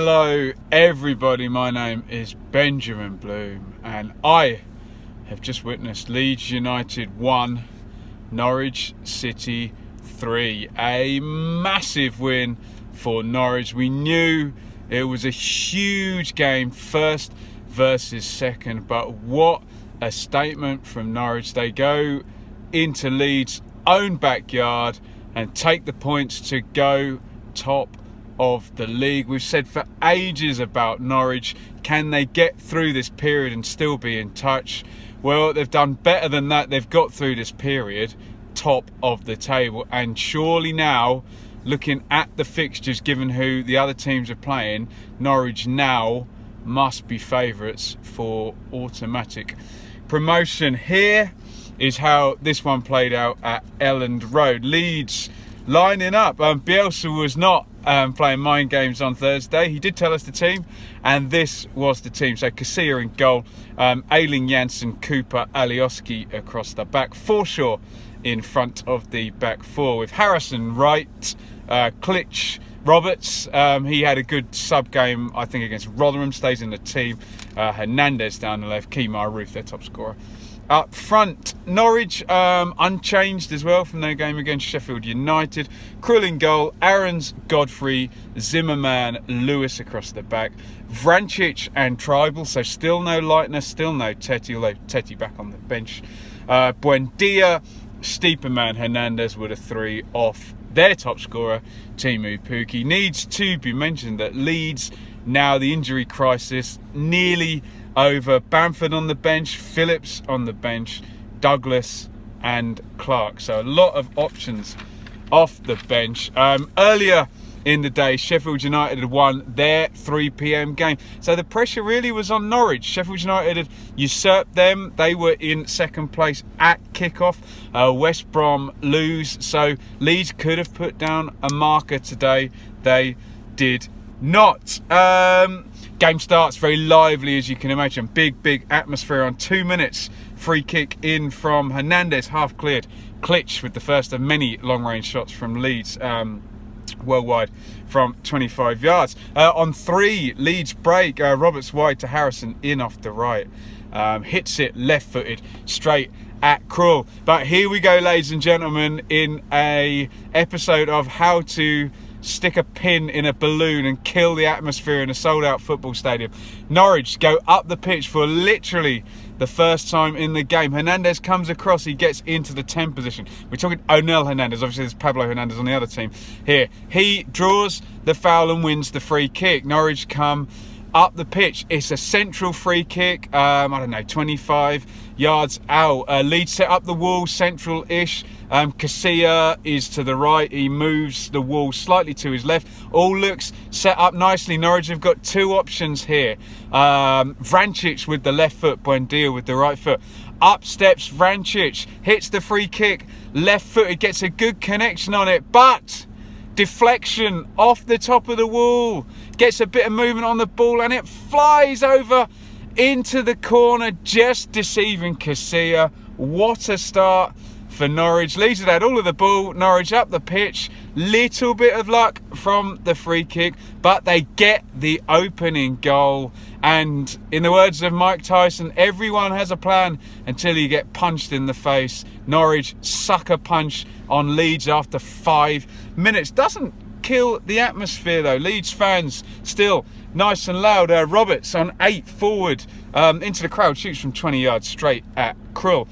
Hello everybody, my name is Benjamin Bloom and I have just witnessed Leeds United 1, Norwich City 3. A massive win for Norwich. We knew it was a huge game, first versus second, but what a statement from Norwich. They go into Leeds' own backyard and take the points to go top of the league. We've said for ages about Norwich, can they get through this period and still be in touch? Well, they've done better than that. They've got through this period top of the table, and surely now, looking at the fixtures, given who the other teams are playing, Norwich now must be favourites for automatic promotion. Here is how this one played out at Elland Road. Leeds lining up. Bielsa was not playing mind games on Thursday. He did tell us the team, and this was the team. So Casilla in goal, Ayling, Jansen, Cooper, Alioski across the back, Forshaw in front of the back four with Harrison right, Klitsch, Roberts. He had a good sub game, I think, against Rotherham, stays in the team. Hernandez down the left, Kemar Roof, their top scorer. Up front, Norwich unchanged as well from their game against Sheffield United. Krull in goal, Aarons, Godfrey, Zimmerman, Lewis across the back. Vrancic and Tribal, so still no lightness, still no Tetty, although Tetty back on the bench. Buendia, Stieperman, Hernandez were the three off their top scorer, Timu Pukki. Needs to be mentioned that Leeds, now the injury crisis nearly over. Bamford on the bench, Phillips on the bench, Douglas and Clark. So a lot of options off the bench. Earlier in the day, Sheffield United had won their 3 p.m. game. So the pressure really was on Norwich. Sheffield United had usurped them. They were in second place at kickoff. West Brom lose. So Leeds could have put down a marker today. They did not. Game starts very lively, as you can imagine. Big atmosphere on 2 minutes. Free kick in from Hernandez, half cleared. Klitsch with the first of many long-range shots from Leeds, well wide from 25 yards. On 3, Leeds break. Roberts wide to Harrison, in off the right. Hits it left-footed, straight at Krull. But here we go, ladies and gentlemen, in a episode of how to stick a pin in a balloon and kill the atmosphere in a sold-out football stadium. Norwich go up the pitch for literally the first time in the game. Hernandez comes across, he gets into the 10 position. We're talking Onel Hernandez, obviously there's Pablo Hernandez on the other team here. He draws the foul and wins the free kick. Norwich come up the pitch. It's a central free kick, 25 yards out. Leeds set up the wall, central-ish. Casilla is to the right. He moves the wall slightly to his left. All looks set up nicely. Norwich have got two options here. Vrancic with the left foot, Buendia with the right foot. Up steps Vrancic, hits the free kick, left footed, gets a good connection on it, but deflection off the top of the wall. Gets a bit of movement on the ball and it flies over into the corner, just deceiving Casilla. What a start for Norwich. Leeds had all of the ball. Norwich up the pitch. Little bit of luck from the free kick, but they get the opening goal. And in the words of Mike Tyson, everyone has a plan until you get punched in the face. Norwich sucker punch on Leeds after 5 minutes. Doesn't kill the atmosphere though. Leeds fans still nice and loud. Roberts on 8 forward into the crowd, shoots from 20 yards straight at Krull.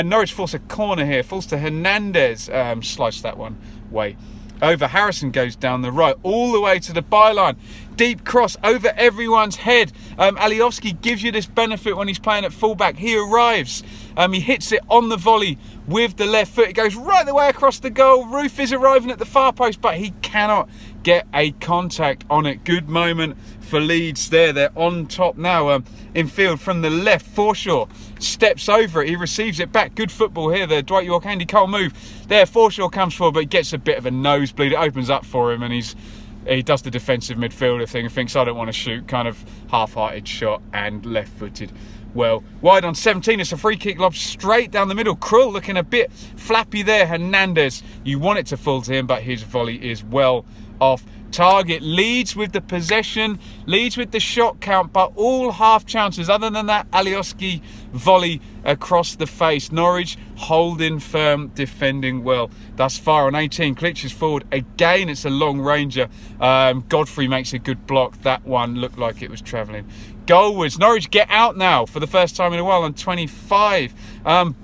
Norwich force a corner here, falls to Hernandez, sliced that one way over. Harrison goes down the right all the way to the byline. Deep cross over everyone's head. Alioski gives you this benefit when he's playing at fullback. He arrives. He hits it on the volley with the left foot. It goes right the way across the goal. Roof is arriving at the far post, but he cannot get a contact on it. Good moment for Leeds there. They're on top now. In field from the left, Forshaw steps over it. He receives it back. Good football here. The Dwight York Andy Cole move. There, Forshaw comes forward, but gets a bit of a nosebleed. It opens up for him, and he does the defensive midfielder thing and thinks, I don't want to shoot. Kind of half-hearted shot and left-footed. Well, wide on 17, it's a free kick lob straight down the middle. Krull looking a bit flappy there. Hernandez, you want it to fall to him, but his volley is well off target. Leeds with the possession, Leeds with the shot count, but all half chances other than that Alioski volley across the face. Norwich holding firm, defending well thus far on 18. Klitsch's forward again. It's a long ranger. Godfrey makes a good block. That one looked like it was travelling goalwards. Norwich get out now for the first time in a while on 25,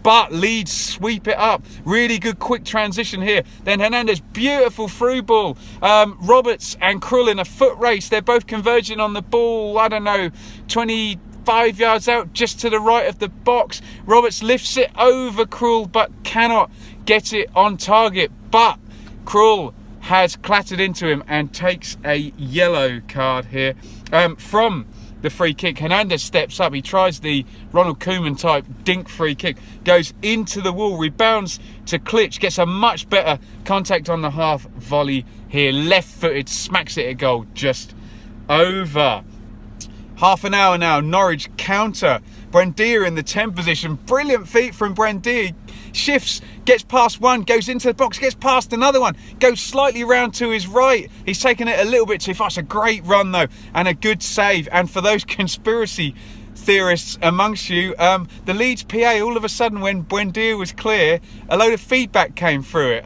but Leeds sweep it up. Really good quick transition here. Then Hernandez, beautiful through ball. Roberts and Krul in a foot race. They're both converging on the ball, I don't know, 25 yards out, just to the right of the box. Roberts lifts it over Krul but cannot get it on target. But Krul has clattered into him and takes a yellow card here from the free kick. Hernandez steps up. He tries the Ronald Koeman type dink free kick. Goes into the wall. Rebounds to Klitsch. Gets a much better contact on the half volley here. Left footed. Smacks it at goal. Just over. Half an hour now. Norwich counter. Buendia in the 10 position. Brilliant feet from Buendia. Shifts, gets past one, goes into the box, gets past another one, goes slightly round to his right. He's taken it a little bit too far. It's a great run though, and a good save. And for those conspiracy theorists amongst you, the Leeds PA, all of a sudden when Buendia was clear, a load of feedback came through it.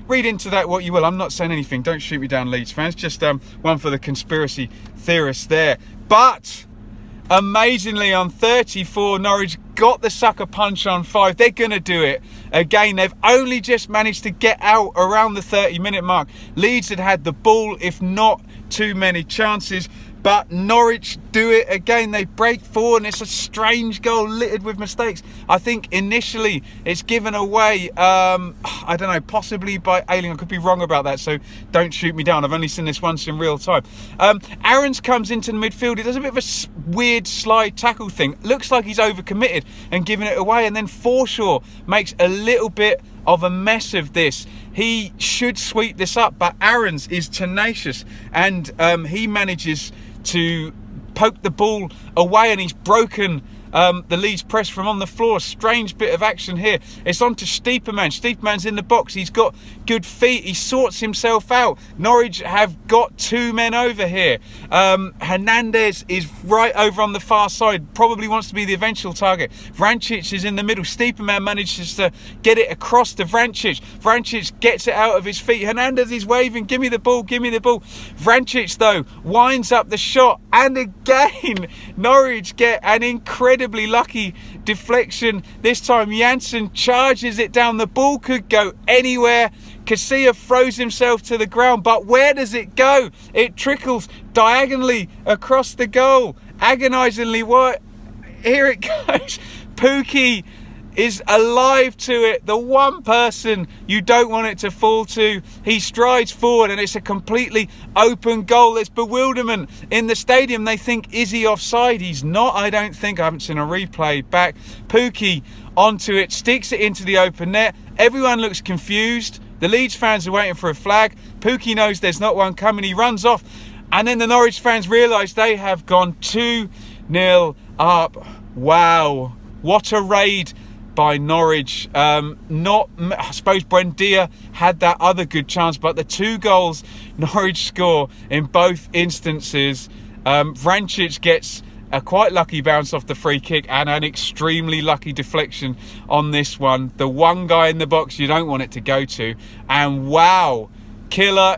Read into that what you will. I'm not saying anything. Don't shoot me down, Leeds fans. Just one for the conspiracy theorists there. But amazingly, on 34, Norwich got the sucker punch on 5. They're going to do it again. They've only just managed to get out around the 30-minute mark. Leeds had the ball, if not too many chances. But Norwich do it again. They break forward and it's a strange goal littered with mistakes. I think initially it's given away, I don't know, possibly by Ayling. I could be wrong about that, so don't shoot me down. I've only seen this once in real time. Aarons comes into the midfield. He does a bit of a weird slide tackle thing. Looks like he's overcommitted and giving it away. And then Forshaw makes a little bit of a mess of this. He should sweep this up, but Aarons is tenacious and he manages to poke the ball away, and he's broken the Leeds press from on the floor. Strange bit of action here. It's on to Stiepermann. Stiepermann's in the box. He's got good feet. He sorts himself out. Norwich have got 2 men over here. Hernandez is right over on the far side. Probably wants to be the eventual target. Vrancic is in the middle. Stiepermann manages to get it across to Vrancic. Vrancic gets it out of his feet. Hernandez is waving, give me the ball, give me the ball. Vrancic, though, winds up the shot. And again, Norwich get an incredibly lucky deflection. This time Janssen charges it down. The ball could go anywhere. Casilla throws himself to the ground, but where does it go? It trickles diagonally across the goal. Agonisingly wide. Here it goes. Pookie is alive to it. The one person you don't want it to fall to. He strides forward and it's a completely open goal. There's bewilderment in the stadium. They think, is he offside? He's not, I don't think. I haven't seen a replay back. Pookie onto it, sticks it into the open net. Everyone looks confused. The Leeds fans are waiting for a flag. Pookie knows there's not one coming. He runs off. And then the Norwich fans realise they have gone 2-0 up. Wow. What a raid by Norwich. I suppose Buendia had that other good chance, but the 2 goals Norwich score in both instances. Vrancic gets a quite lucky bounce off the free kick and an extremely lucky deflection on this one. The one guy in the box you don't want it to go to. And wow, killer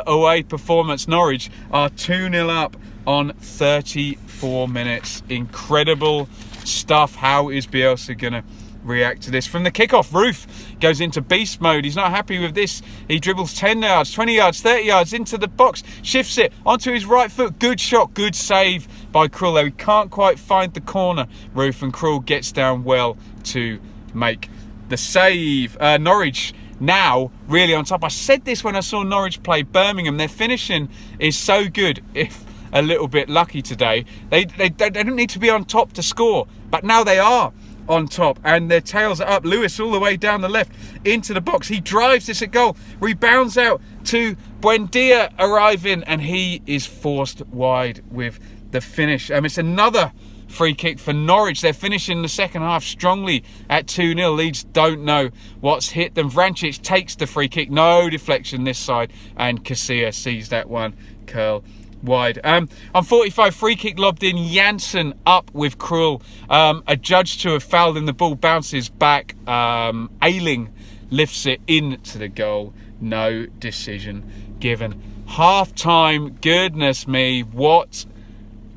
away performance. Norwich are 2-0 up on 34 minutes. Incredible stuff. How is Bielsa gonna react to this? From the kickoff, Roof goes into beast mode. He's not happy with this. He dribbles 10 yards, 20 yards, 30 yards into the box, shifts it onto his right foot. Good shot, good save by Krul, though he can't quite find the corner, Roof, and Krul gets down well to make the save. Norwich now really on top. I said this when I saw Norwich play Birmingham. Their finishing is so good, if a little bit lucky today. They don't need to be on top to score, but now they are on top and their tails are up. Lewis all the way down the left into the box. He drives this at goal, rebounds out to Buendia arriving, and he is forced wide with the finish. It's another free kick for Norwich. They're finishing the second half strongly at 2-0. Leeds don't know what's hit them. Vrancic takes the free kick. No deflection this side. And Casilla sees that one curl wide. On 45, free kick lobbed in. Janssen up with Krul. A judge to have fouled and the ball bounces back. Ayling lifts it into the goal. No decision given. Half time, goodness me, what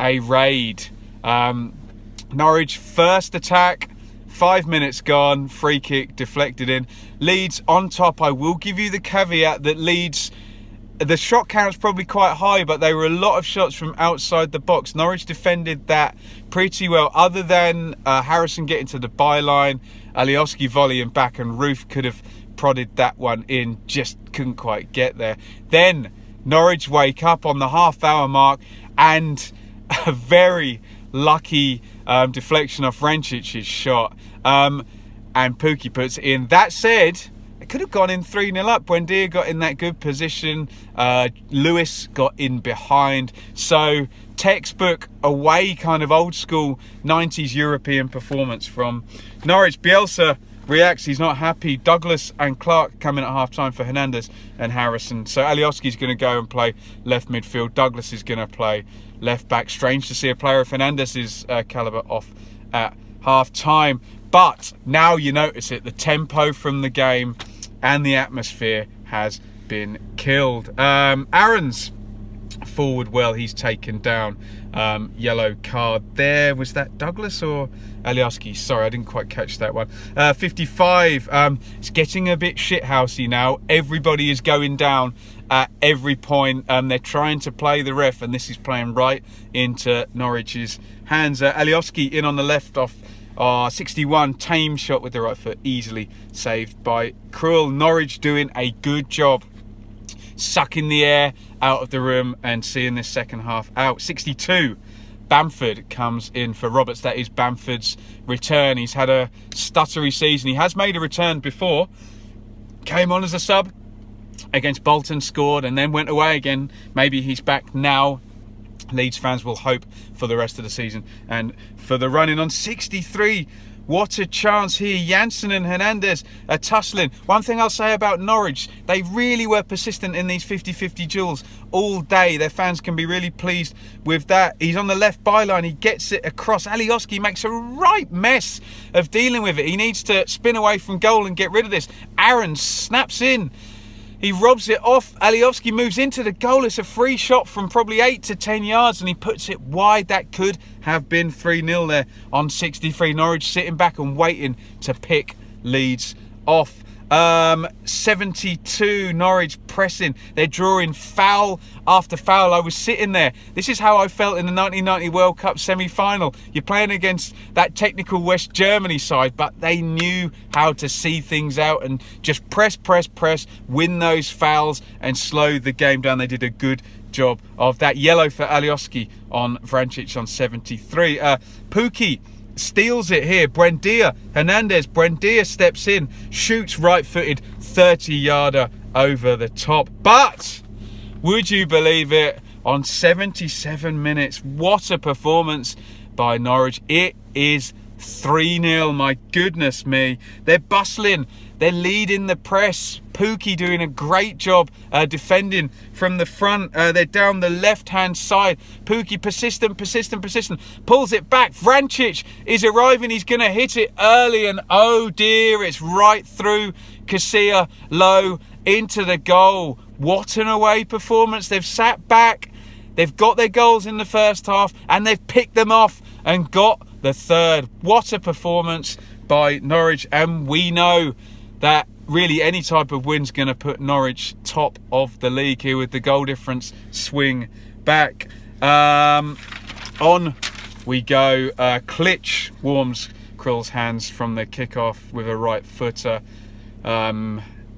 a raid. Norwich first attack, 5 minutes gone, free kick deflected in. Leeds on top. I will give you the caveat that Leeds, the shot count's probably quite high, but there were a lot of shots from outside the box. Norwich defended that pretty well, other than Harrison getting to the byline, Alioski volleying back, and Roof could have prodded that one in, just couldn't quite get there. Then Norwich wake up on the half-hour mark, and a very lucky deflection off Vrancic's shot, and Pukki puts it in. That said, it could have gone in 3-0 up. Buendia got in that good position. Lewis got in behind. So textbook away, kind of old school 90s European performance from Norwich. Bielsa reacts, he's not happy. Douglas and Clark come in at half time for Hernandez and Harrison. So Alioski's going to go and play left midfield. Douglas is going to play left back. Strange to see a player of Hernandez's calibre off at half time. But now you notice it, the tempo from the game and the atmosphere has been killed. Aaron's forward well, he's taken down. Yellow card there. Was that Douglas or Alioski? Sorry, I didn't quite catch that one. 55. It's getting a bit shithousey now. Everybody is going down at every point. They're trying to play the ref, and this is playing right into Norwich's hands. Alioski in on the left off 61, tame shot with the right foot, easily saved by Krul. Norwich doing a good job sucking the air out of the room and seeing this second half out. 62, Bamford comes in for Roberts. That is Bamford's return. He's had a stuttery season. He has made a return before. Came on as a sub against Bolton, scored, and then went away again. Maybe he's back now. Leeds fans will hope for the rest of the season and for the running on. 63, what a chance here. Janssen and Hernandez are tussling. One thing I'll say about Norwich, they really were persistent in these 50-50 duels all day. Their fans can be really pleased with that. He's on the left byline. He gets it across. Alioski makes a right mess of dealing with it. He needs to spin away from goal and get rid of this. Aaron snaps in. He robs it off. Alioski moves into the goal. It's a free shot from probably 8 to 10 yards, and he puts it wide. That could have been 3-0 there on 63. Norwich sitting back and waiting to pick Leeds off. 72, Norwich pressing. They're drawing foul after foul. I was sitting there. This is how I felt in the 1990 World Cup semi-final. You're playing against that technical West Germany side, but they knew how to see things out and just press, win those fouls and slow the game down. They did a good job of that. Yellow for Alioski on Vrancic on 73. Pukki steals it here. Buendia, Hernandez. Buendia steps in, shoots right-footed, 30-yarder over the top. But would you believe it? On 77 minutes, what a performance by Norwich. It is 3-0. My goodness me. They're bustling. They're leading the press. Pukki doing a great job defending from the front. They're down the left-hand side. Pukki persistent. Pulls it back. Vrancic is arriving. He's going to hit it early, and oh dear, it's right through Casilla, low into the goal. What an away performance. They've sat back. They've got their goals in the first half, and they've picked them off and got the third. What a performance by Norwich, and we know that really any type of win's going to put Norwich top of the league here with the goal difference swing back. On we go. Klitsch warms Krill's hands from the kickoff with a right footer.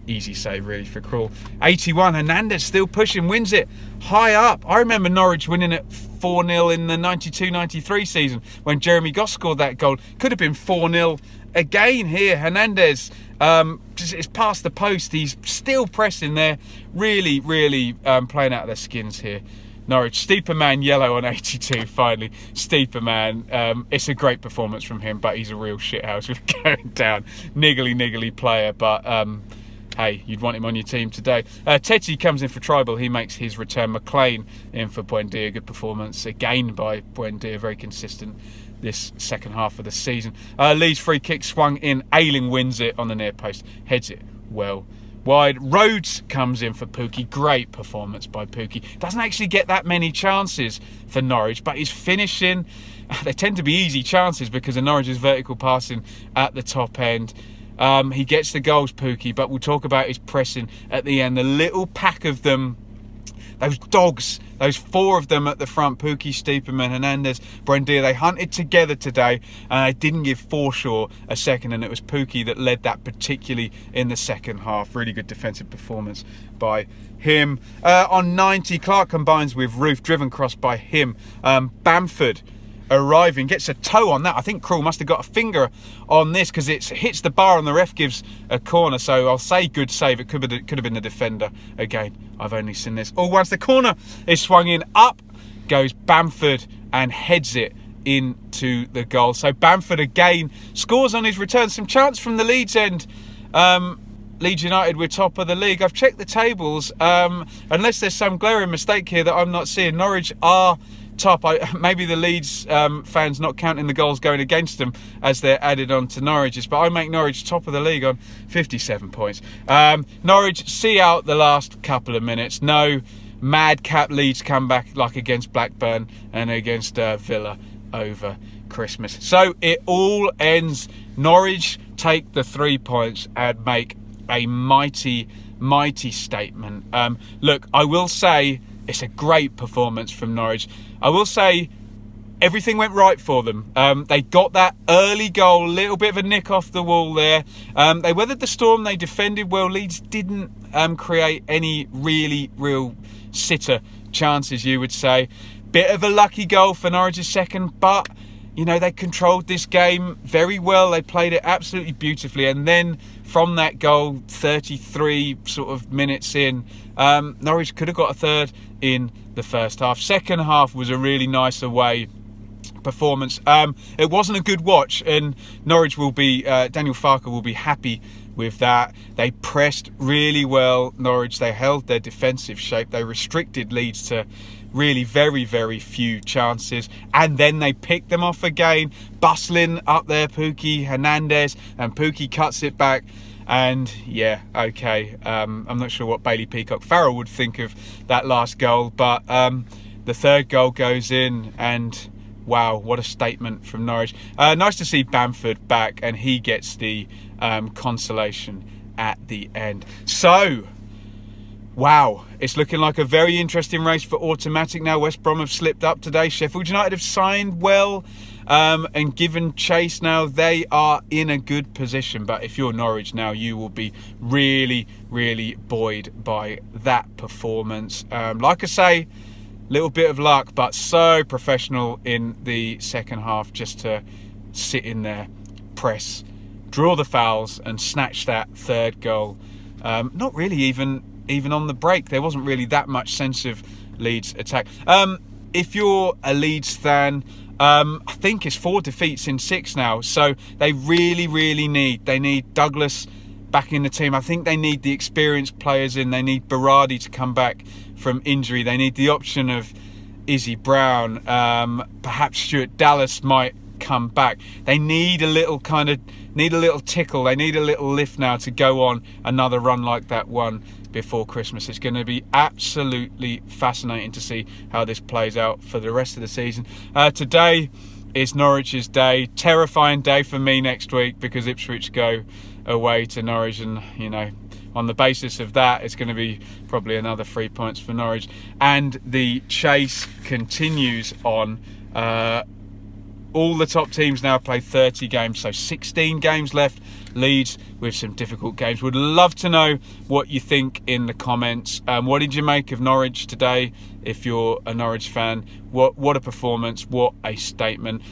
Easy save really for Krill. 81, Hernandez still pushing, wins it high up. I remember Norwich winning it 4-0 in the 92-93 season when Jeremy Goss scored that goal. Could have been 4-0 again here. Hernandez it's past the post. He's still pressing there. Really playing out of their skins here. Norwich. Steeper man yellow on 82 finally. Steeper man. It's a great performance from him, but he's a real shithouse with going down. Niggly player, but hey, you'd want him on your team today. Teti comes in for Tribal. He makes his return. McLean in for Buendia. Good performance again by Buendia. Very consistent this second half of the season. Leeds free kick swung in. Ayling wins it on the near post. Heads it well wide. Rhodes comes in for Pookie. Great performance by Pookie. Doesn't actually get that many chances for Norwich, but his finishing, they tend to be easy chances because of Norwich's vertical passing at the top end. He gets the goals, Pookie, but we'll talk about his pressing at the end. The little pack of them, those dogs, those 4 of them at the front, Pookie, Steeperman, Hernandez, Buendia, they hunted together today and they didn't give Forshaw a second, and it was Pookie that led that, particularly in the second half. Really good defensive performance by him. On 90, Clark combines with Roof, driven cross by him. Bamford arriving, gets a toe on that. I think Krul must have got a finger on this because it hits the bar and the ref gives a corner, so I'll say good save. It could have been the defender. Again, I've only seen this. Oh, once the corner is swung in, up goes Bamford and heads it into the goal. So Bamford again scores on his return. Some chance from the Leeds end. Leeds United, we're top of the league. I've checked the tables. Unless there's some glaring mistake here that I'm not seeing, Norwich are top. Maybe the Leeds fans not counting the goals going against them as they're added on to Norwich's, but I make Norwich top of the league on 57 points. Norwich see out the last couple of minutes. No madcap Leeds comeback like against Blackburn and against Villa over Christmas. So it all ends. Norwich take the 3 points and make a mighty statement. Look, I will say it's a great performance from Norwich. I will say everything went right for them. They got that early goal, a little bit of a nick off the wall there. They weathered the storm, they defended well. Leeds didn't create any real sitter chances, you would say. Bit of a lucky goal for Norwich's second, but you know, they controlled this game very well. They played it absolutely beautifully. And then from that goal, 33 sort of minutes in, Norwich could have got a third in the first half. Second half was a really nice away performance. It wasn't a good watch, and Norwich will be, Daniel Farke will be happy with that. They pressed really well, Norwich. They held their defensive shape. They restricted Leeds to really very few chances, and then they picked them off again. Bustling up there, Pookie, Hernandez, and Pookie cuts it back. And yeah, okay, I'm not sure what Bailey Peacock-Farrell would think of that last goal, but the third goal goes in, and wow, what a statement from Norwich. Nice to see Bamford back, and he gets the consolation at the end. So wow, it's looking like a very interesting race for automatic now. West Brom have slipped up today. Sheffield United have signed well and given chase now. They are in a good position. But if you're Norwich now, you will be really buoyed by that performance. Like I say, little bit of luck, but so professional in the second half just to sit in there, press, draw the fouls and snatch that third goal. Not really even on the break. There wasn't really that much sense of Leeds attack. If you're a Leeds fan, I think it's 4 defeats in 6 now. So they really need Douglas back in the team. I think they need the experienced players in. They need Berardi to come back from injury. They need the option of Izzy Brown. Perhaps Stuart Dallas might come back. They need a little tickle. They need a little lift now to go on another run like that one before Christmas. It's going to be absolutely fascinating to see how this plays out for the rest of the season. Today is Norwich's day. Terrifying day for me next week because Ipswich go away to Norwich, and you know, on the basis of that, it's going to be probably another 3 points for Norwich, and the chase continues on. All the top teams now play 30 games, so 16 games left Leeds with some difficult games. Would love to know what you think in the comments. What did you make of Norwich today? If you're a Norwich fan, what a performance, what a statement.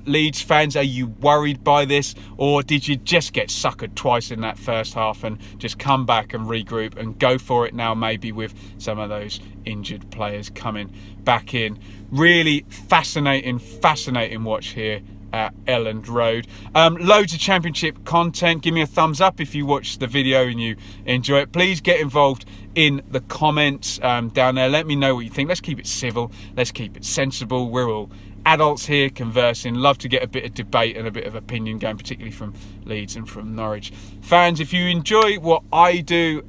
Leeds fans, are you worried by this, or did you just get suckered twice in that first half and just come back and regroup and go for it now, maybe with some of those injured players coming back in? Really fascinating watch here at Elland Road. Loads of championship content. Give me a thumbs up if you watch the video and you enjoy it. Please get involved in the comments down there. Let me know what you think. Let's keep it civil, let's keep it sensible. We're all adults here conversing. Love to get a bit of debate and a bit of opinion going, particularly from Leeds and from Norwich fans. If you enjoy what I do,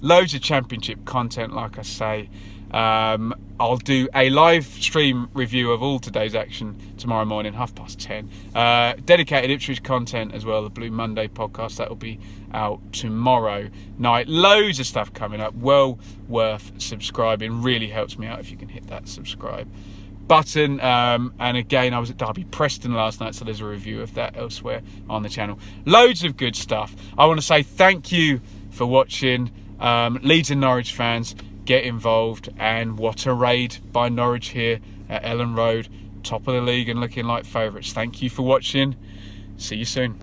loads of championship content, like I say. I'll do a live stream review of all today's action tomorrow morning, 10:30. Dedicated Ipswich content as well, the Blue Monday podcast, that will be out tomorrow night. Loads of stuff coming up, well worth subscribing. Really helps me out if you can hit that subscribe button. And again, I was at Derby Preston last night, so there's a review of that elsewhere on the channel. Loads of good stuff. I want to say thank you for watching. Leeds and Norwich fans, get involved, and what a raid by Norwich here at Elland Road, top of the league and looking like favourites. Thank you for watching. See you soon.